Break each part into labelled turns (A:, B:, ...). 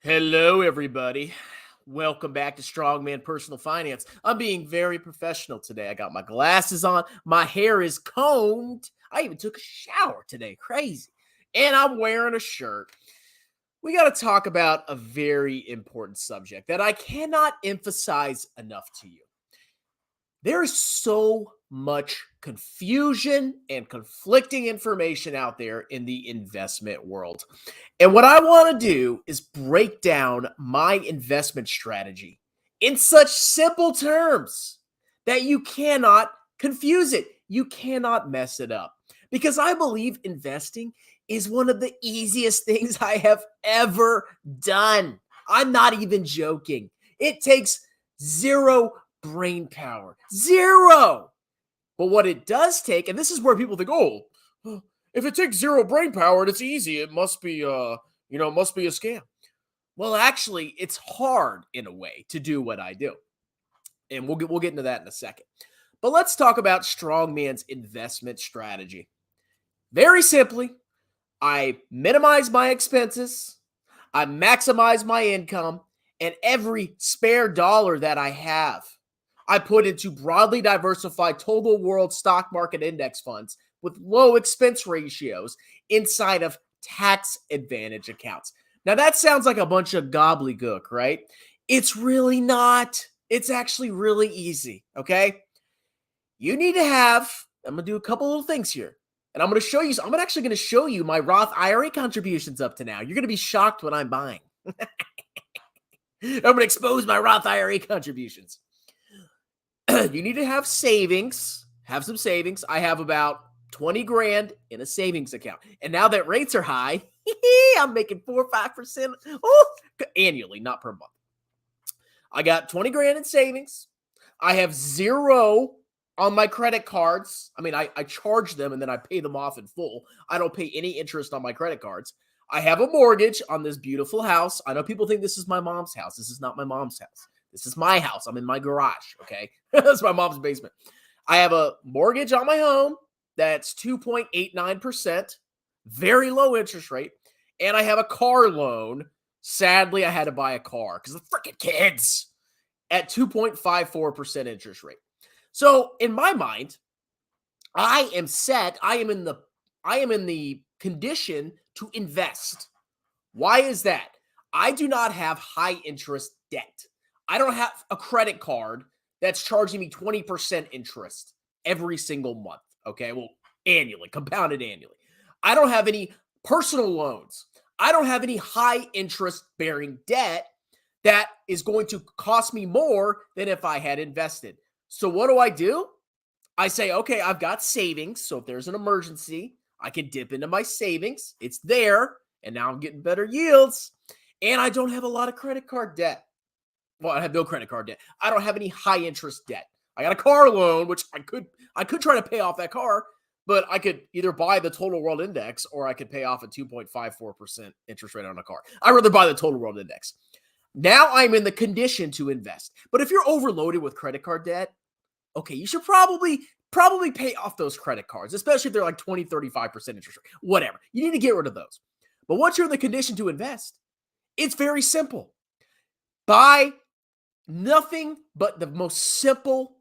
A: Hello, everybody. Welcome back to Strongman Personal Finance. I'm being very professional today. I got my glasses on, my hair is combed. I even took a shower today. Crazy. And I'm wearing a shirt. We got to talk about a very important subject that I cannot emphasize enough to you. There is so much confusion and conflicting information out there in the investment world. And what I want to do is break down my investment strategy in such simple terms that you cannot confuse it. You cannot mess it up. Because I believe investing is one of the easiest things I have ever done. I'm not even joking. It takes zero brain power. Zero. But what it does take, and this is where people think, oh, if it takes zero brain power and it's easy, it must be must be a scam. Well, actually, it's hard in a way to do what I do. And we'll get into that in a second. But let's talk about Strongman's investment strategy. Very simply, I minimize my expenses, I maximize my income, and every spare dollar that I have, I put into broadly diversified total world stock market index funds with low expense ratios inside of tax advantage accounts. Now, that sounds like a bunch of gobbledygook, right? It's really not. It's actually really easy, okay? You need to have, I'm going to do a couple little things here. And I'm going to show you, I'm actually going to show you my Roth IRA contributions up to now. You're going to be shocked what I'm buying. I'm going to expose my Roth IRA contributions. You need to have savings, have some savings. I have about 20 grand in a savings account. And now that rates are high, I'm making 4 or 5% annually, not per month. I got 20 grand in savings. I have zero on my credit cards. I mean, I charge them and then I pay them off in full. I don't pay any interest on my credit cards. I have a mortgage on this beautiful house. I know people think this is my mom's house. This is not my mom's house. This is my house. I'm in my garage, okay? That's my mom's basement. I have a mortgage on my home that's 2.89%, very low interest rate, and I have a car loan. Sadly, I had to buy a car because the freaking kids at 2.54% interest rate. So in my mind, I am set. I am in the condition to invest. Why is that? I do not have high interest debt. I don't have a credit card that's charging me 20% interest every single month. Okay. Well, annually, compounded annually. I don't have any personal loans. I don't have any high interest bearing debt that is going to cost me more than if I had invested. So what do? I say, okay, I've got savings. So if there's an emergency, I can dip into my savings. It's there. And now I'm getting better yields. And I don't have a lot of credit card debt. Well, I have no credit card debt. I don't have any high interest debt. I got a car loan, which I could try to pay off that car, but I could either buy the total world index or I could pay off a 2.54% interest rate on a car. I'd rather buy the total world index. Now I'm in the condition to invest. But if you're overloaded with credit card debt, okay, you should probably pay off those credit cards, especially if they're like 20, 35% interest rate, whatever. You need to get rid of those. But once you're in the condition to invest, it's very simple. Buy nothing but the most simple,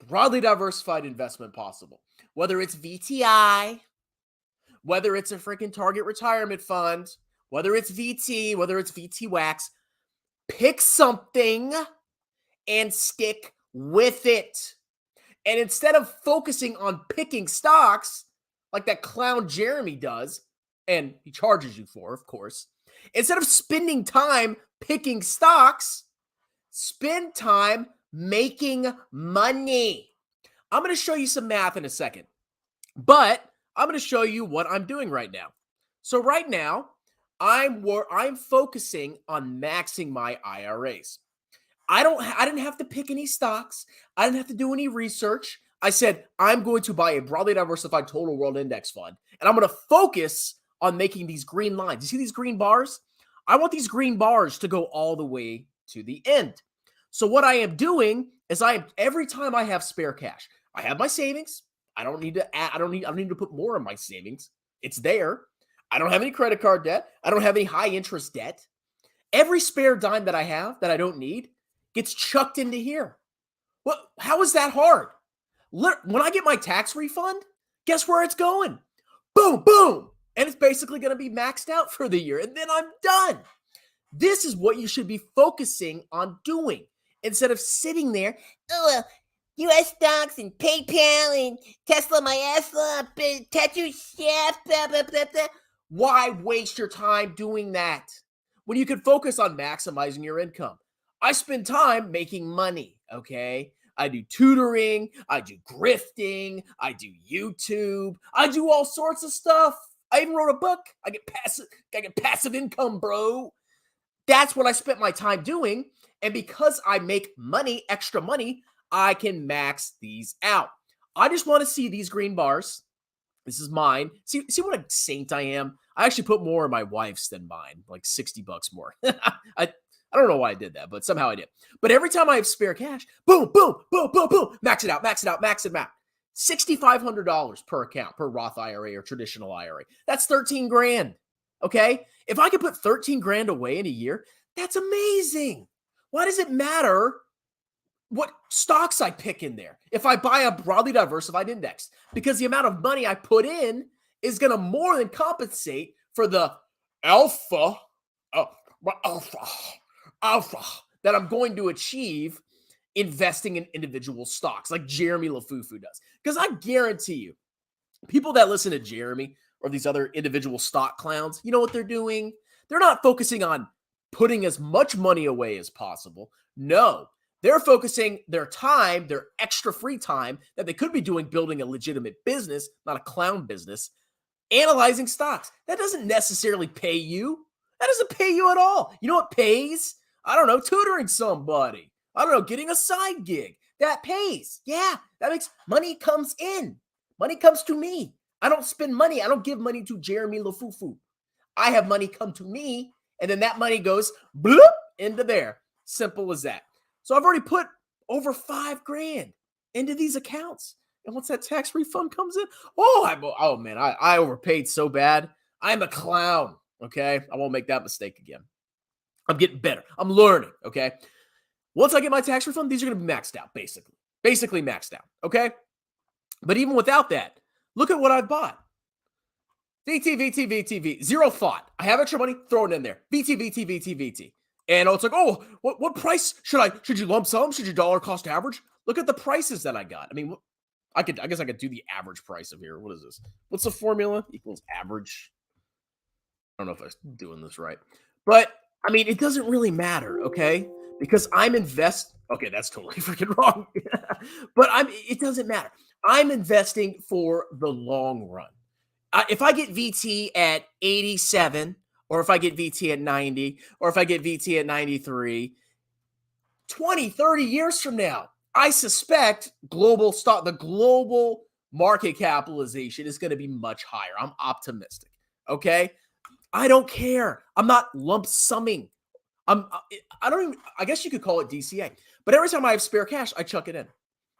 A: broadly diversified investment possible. Whether it's VTI, whether it's a freaking target retirement fund, whether it's VT, whether it's VTWAX, pick something and stick with it. And instead of focusing on picking stocks like that clown Jeremy does, and he charges you for, of course, instead of spending time picking stocks, spend time making money. I'm going to show you some math in a second, but I'm going to show you what I'm doing right now. So right now, I'm focusing on maxing my IRAs. I didn't have to pick any stocks. I didn't have to do any research. I said, I'm going to buy a broadly diversified total world index fund, and I'm going to focus on making these green lines. You see these green bars? I want these green bars to go all the way to the end. So what I am doing is every time I have spare cash, I have my savings. I don't need to add, I don't need to put more in my savings. It's there. I don't have any credit card debt. I don't have any high interest debt. Every spare dime that I have that I don't need gets chucked into here. What? How is that hard? When I get my tax refund, guess where it's going? Boom, boom. And it's basically going to be maxed out for the year. And then I'm done. This is what you should be focusing on doing instead of sitting there. Oh, well, U.S. stocks and PayPal and Tesla my ass up, tattoo chef, blah, blah, blah, blah. Why waste your time doing that when you could focus on maximizing your income? I spend time making money, okay? I do tutoring, I do grifting, I do YouTube, I do all sorts of stuff. I even wrote a book. I get passive income, bro. That's what I spent my time doing. And because I make money, extra money, I can max these out. I just want to see these green bars. This is mine. See what a saint I am? I actually put more in my wife's than mine, like $60 more. I don't know why I did that, but somehow I did. But every time I have spare cash, boom, boom, boom, boom, boom, max it out, max it out, max it out. $6,500 per account, per Roth IRA or traditional IRA. That's 13 grand. Okay? If I could put 13 grand away in a year, that's amazing. Why does it matter what stocks I pick in there if I buy a broadly diversified index? Because the amount of money I put in is going to more than compensate for the alpha that I'm going to achieve investing in individual stocks like Jeremy Lefufu does. Because I guarantee you, people that listen to Jeremy or these other individual stock clowns, you know what they're doing? They're not focusing on putting as much money away as possible. No, they're focusing their time, their extra free time that they could be doing building a legitimate business, not a clown business, analyzing stocks. That doesn't necessarily pay you. That doesn't pay you at all. You know what pays? I don't know, tutoring somebody. I don't know, getting a side gig. That pays. Yeah, that makes money comes in. Money comes to me. I don't spend money. I don't give money to Jeremy Lefufu. I have money come to me, and then that money goes bloop into there. Simple as that. So I've already put over 5 grand into these accounts. And once that tax refund comes in, oh man, I overpaid so bad. I'm a clown. Okay. I won't make that mistake again. I'm getting better. I'm learning. Okay. Once I get my tax refund, these are going to be maxed out, basically maxed out. Okay. But even without that, look at what I've bought. VT. Zero thought. I have extra money, throw it in there. VT. And it's like, oh, what price should you lump sum? Should you dollar cost average? Look at the prices that I got. I mean, I guess I could do the average price of here. What is this? What's the formula? Equals average. I don't know if I'm doing this right. But, I mean, it doesn't really matter, okay? Because I'm okay, that's totally freaking wrong. But it doesn't matter. I'm investing for the long run. If I get VT at 87, or if I get VT at 90, or if I get VT at 93, 20, 30 years from now, I suspect the global market capitalization is going to be much higher. I'm optimistic. Okay. I don't care. I'm not lump summing. I guess you could call it DCA, but every time I have spare cash, I chuck it in.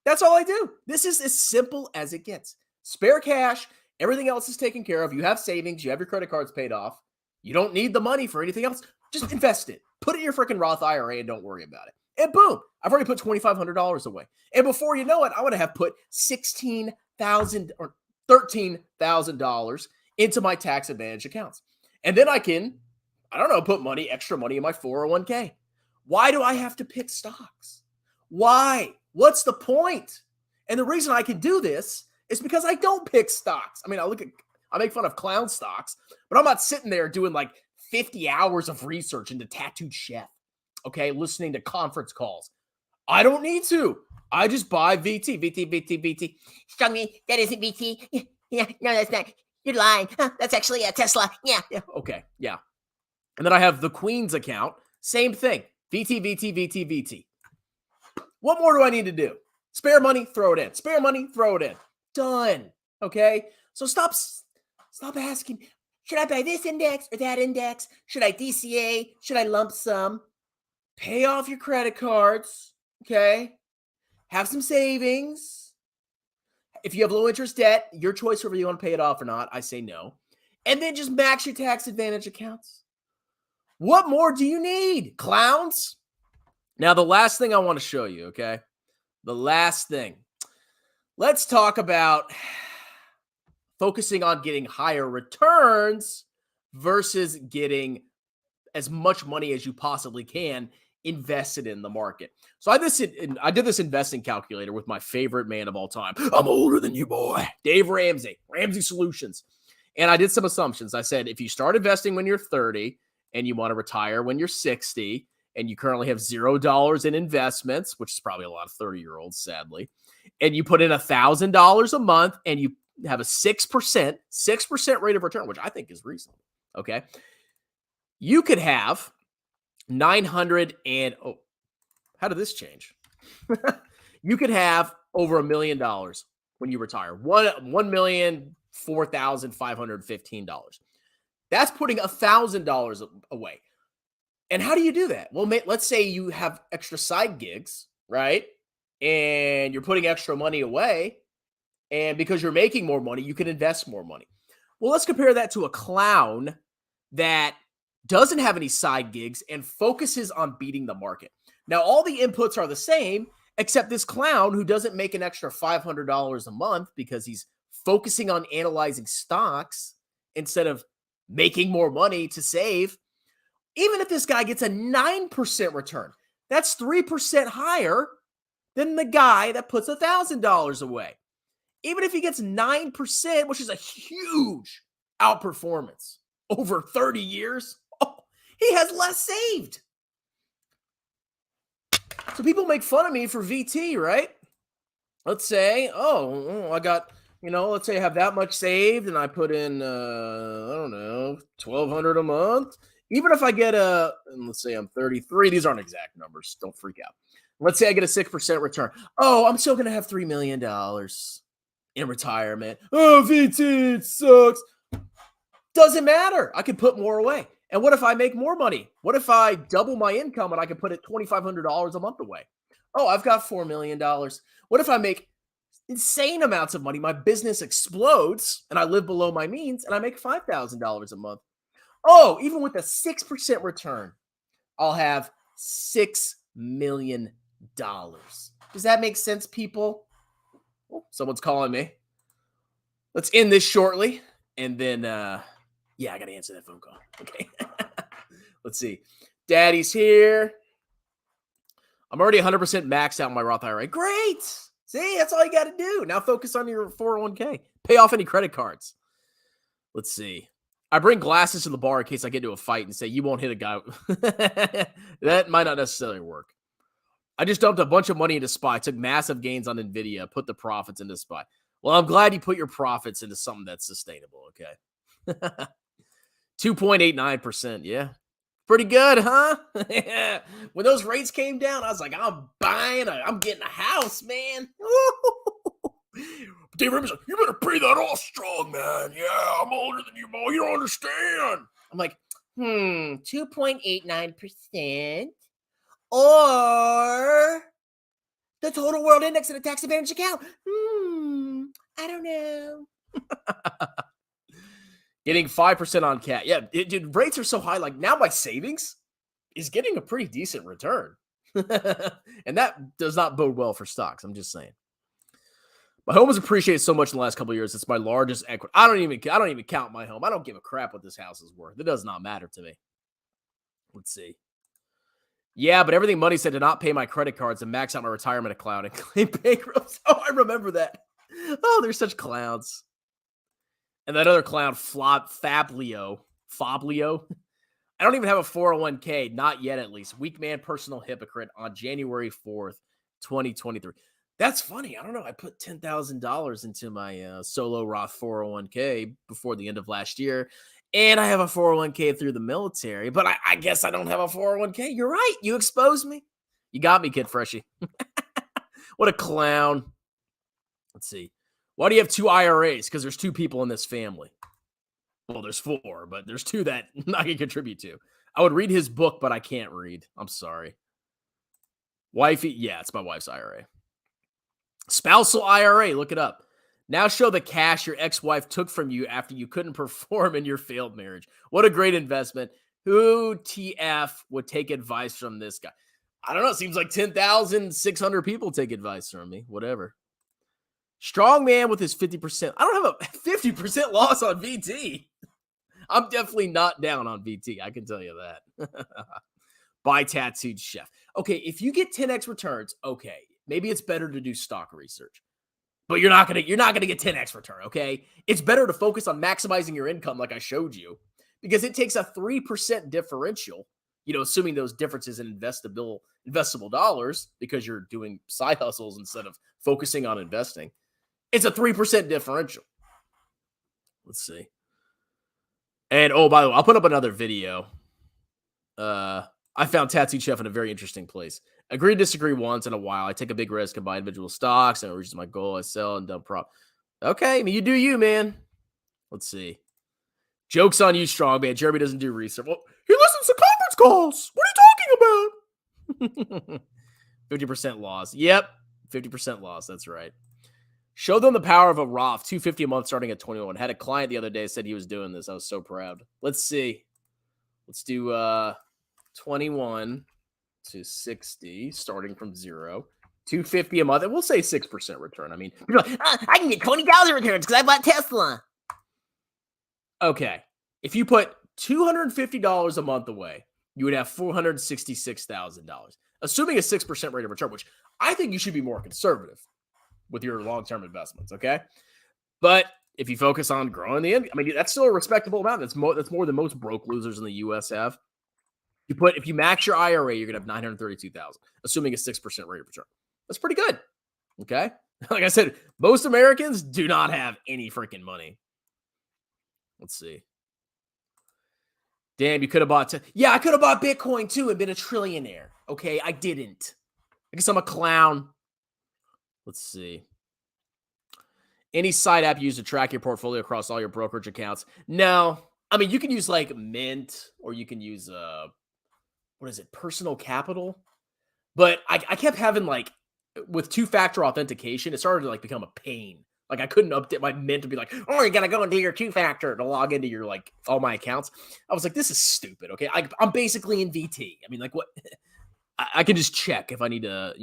A: That's all I do. This is as simple as it gets. Spare cash. Everything else is taken care of. You have savings. You have your credit cards paid off. You don't need the money for anything else. Just invest it. Put it in your freaking Roth IRA and don't worry about it. And boom, I've already put $2,500 away. And before you know it, I would have put $16,000 or $13,000 into my tax advantage accounts. And then I can, put extra money in my 401k. Why do I have to pick stocks? Why? What's the point? And the reason I can do this is because I don't pick stocks. I mean, I make fun of clown stocks, but I'm not sitting there doing like 50 hours of research into Tattooed Chef, okay, listening to conference calls. I don't need to. I just buy VT.
B: Strongman, that isn't VT. Yeah, no, that's not. You're lying. That's actually a Tesla. Yeah.
A: Okay, yeah. And then I have the Queen's account. Same thing. VT. What more do I need to do? Spare money, throw it in. Spare money, throw it in. Done. Okay? So stop asking, should I buy this index or that index? Should I DCA? Should I lump sum? Pay off your credit cards. Okay? Have some savings. If you have low interest debt, your choice whether you want to pay it off or not. I say no. And then just max your tax advantage accounts. What more do you need? Clowns? Now, the last thing I want to show you, okay? The last thing. Let's talk about focusing on getting higher returns versus getting as much money as you possibly can invested in the market. So I did this investing calculator with my favorite man of all time. I'm older than you, boy. Dave Ramsey, Ramsey Solutions. And I did some assumptions. I said, if you start investing when you're 30 and you want to retire when you're 60 and you currently have $0 in investments, which is probably a lot of 30-year-olds, sadly, and you put in $1,000 a month and you have a 6% rate of return, which I think is reasonable. Okay. You could have 900 and, oh, how did this change? You could have over $1 million when you retire. $1,004,515. That's putting $1,000 away. And how do you do that? Well, let's say you have extra side gigs, right? And you're putting extra money away. And because you're making more money, you can invest more money. Well, let's compare that to a clown that doesn't have any side gigs and focuses on beating the market. Now, all the inputs are the same, except this clown who doesn't make an extra $500 a month because he's focusing on analyzing stocks instead of making more money to save. Even if this guy gets a 9% return, that's 3% higher than the guy that puts $1,000 away. Even if he gets 9%, which is a huge outperformance over 30 years, he has less saved. So people make fun of me for VT, right? Let's say, I got, let's say I have that much saved and I put in, I don't know, $1,200 a month. Even if I get let's say I'm 33, these aren't exact numbers. Don't freak out. Let's say I get a 6% return. Oh, I'm still going to have $3 million in retirement. Oh, VT, it sucks. Doesn't matter. I can put more away. And what if I make more money? What if I double my income and I can put it $2,500 a month away? Oh, I've got $4 million. What if I make insane amounts of money? My business explodes and I live below my means and I make $5,000 a month. Oh, even with a 6% return, I'll have $6 million. Does that make sense, people? Oh, someone's calling me. Let's end this shortly. And then, I got to answer that phone call. Okay. Let's see. Daddy's here. I'm already 100% maxed out my Roth IRA. Great. See, that's all you got to do. Now focus on your 401k. Pay off any credit cards. Let's see. I bring glasses to the bar in case I get into a fight and say, you won't hit a guy. That might not necessarily work. I just dumped a bunch of money into SPY, took massive gains on NVIDIA, put the profits into SPY. Well, I'm glad you put your profits into something that's sustainable, okay? 2.89%, yeah. Pretty good, huh? When those rates came down, I was like, I'm getting a house, man. Dave Ramsey's like, you better pay that off strong, man. Yeah, I'm older than you, boy. You don't understand. I'm like, 2.89%. Or the total world index in a tax advantage account. I don't know. Getting 5% on cat. Yeah, dude, rates are so high. Like now my savings is getting a pretty decent return. And that does not bode well for stocks. I'm just saying. My home has appreciated so much in the last couple of years. It's my largest equity. I don't even count my home. I don't give a crap what this house is worth. It does not matter to me. Let's see. Yeah, but everything money said to not pay my credit cards and max out my retirement account and claim bankruptcy. Oh, I remember that. Oh, they're such clowns. And that other clown, Fablio. I don't even have a 401k, not yet at least. Weak man, personal hypocrite on January 4th, 2023. That's funny. I don't know. I put $10,000 into my solo Roth 401k before the end of last year. And I have a 401k through the military, but I guess I don't have a 401k. You're right. You exposed me. You got me, Kid Freshie. What a clown. Let's see. Why do you have 2 IRAs? Because there's 2 people in this family. Well, there's 4, but there's 2 that I can contribute to. I would read his book, but I can't read. I'm sorry. Wifey, yeah, it's my wife's IRA. Spousal IRA, look it up. Now show the cash your ex-wife took from you after you couldn't perform in your failed marriage. What a great investment. Who TF would take advice from this guy? I don't know. It seems like 10,600 people take advice from me. Whatever. Strongman with his 50%. I don't have a 50% loss on VT. I'm definitely not down on VT. I can tell you that. Buy Tattooed Chef. Okay, if you get 10x returns, okay, maybe it's better to do stock research. But you're not gonna get 10x return, okay? It's better to focus on maximizing your income like I showed you, because it takes a 3% differential, assuming those differences in investable dollars, because you're doing side hustles instead of focusing on investing. It's a 3% differential. Let's see. And oh, by the way, I'll put up another video. I found Tattooed Chef in a very interesting place. Agree to disagree once in a while. I take a big risk and buy individual stocks, and it reaches my goal. I sell and dump prop. Okay, I mean, you do you, man. Let's see. Joke's on you, Strongman. Jeremy doesn't do research. Well, he listens to conference calls. What are you talking about? 50% loss. Yep, 50% loss. That's right. Show them the power of a Roth. $250 a month starting at 21. Had a client the other day said he was doing this. I was so proud. Let's see. Let's do 21 to 60, starting from 0. $250 a month. And we'll say 6% return. I mean,
B: I can get 20,000 returns because I bought Tesla.
A: Okay. If you put $250 a month away, you would have $466,000, assuming a 6% rate of return, which I think you should be more conservative with your long-term investments, okay? But if you focus on growing the income, I mean, that's still a respectable amount. That's more than most broke losers in the U.S. have. If you max your IRA, you're gonna have $932,000, assuming a 6% rate of return. That's pretty good, okay? Like I said, most Americans do not have any freaking money. Let's see. Damn, you could have bought. Yeah, I could have bought Bitcoin too and been a trillionaire. Okay, I didn't. I guess I'm a clown. Let's see. Any side app used to track your portfolio across all your brokerage accounts? No. I mean, you can use like Mint, or you can use Personal Capital. But I kept having with two-factor authentication, it started to become a pain. Like I couldn't update my Mint to be like, oh, you gotta go into your two-factor to log into your all my accounts. I was like, this is stupid. Okay, I'm basically in VT. I mean, what? I can just check if I need to,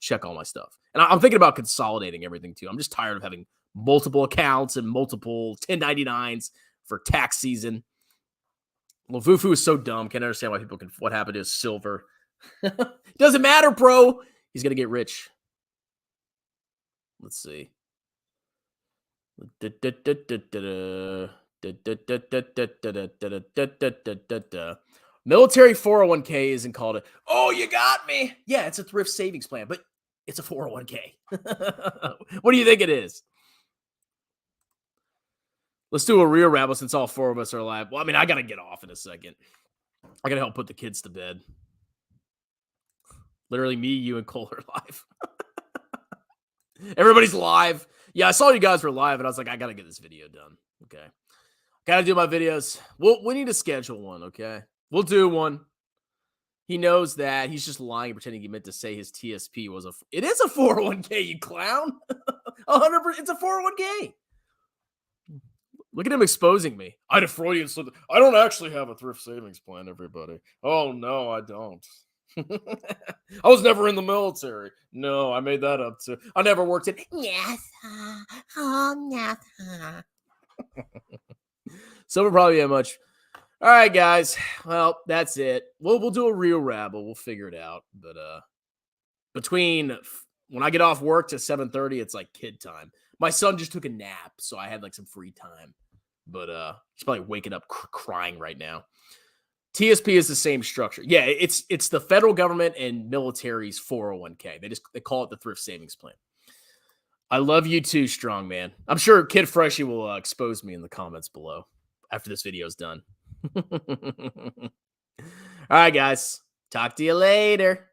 A: check all my stuff. And I'm thinking about consolidating everything too. I'm just tired of having multiple accounts and multiple 1099s for tax season. Lefufu is so dumb. Can't understand why people what happened to his silver. Doesn't matter, bro. He's going to get rich. Let's see. Military 401k isn't called a, oh, you got me. Yeah, it's a thrift savings plan, but it's a 401k. What do you think it is? Let's do a real rabble since all four of us are alive. Well, I mean, I got to get off in a second. I got to help put the kids to bed. Literally me, you, and Cole are live. Everybody's live. Yeah, I saw you guys were live, and I was like, I got to get this video done. Okay. Got to do my videos. We need to schedule one, okay? We'll do one. He knows that. He's just lying, pretending he meant to say his TSP was it is a 401k, you clown. 100%. It's a 401k. Look at him exposing me. I had a Freudian slip. I don't actually have a thrift savings plan, everybody. Oh, no, I don't. I was never in the military. No, I made that up too. I never worked in.
B: Yes. Oh, yes.
A: Silver probably that much. All right, guys. Well, that's it. We'll do a real rabble. We'll figure it out. But between when I get off work to 7:30, it's like kid time. My son just took a nap, so I had some free time. But he's probably waking up crying right now. TSP is the same structure. Yeah, it's the federal government and military's 401k. They call it the thrift savings plan. I love you too, strong man. I'm sure Kid Freshie will expose me in the comments below after this video is done. All right, guys. Talk to you later.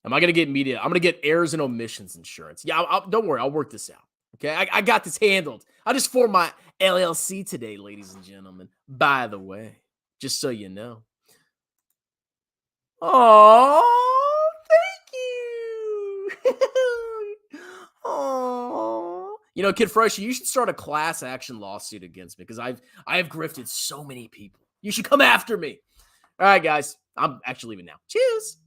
A: Am I going to get media? I'm going to get errors and omissions insurance. Yeah, don't worry. I'll work this out. Okay, I got this handled. I just formed my LLC today, ladies and gentlemen. By the way, just so you know. Oh, thank you. Oh, Kid Freshie, you should start a class action lawsuit against me because I have grifted so many people. You should come after me. All right, guys. I'm actually leaving now. Cheers.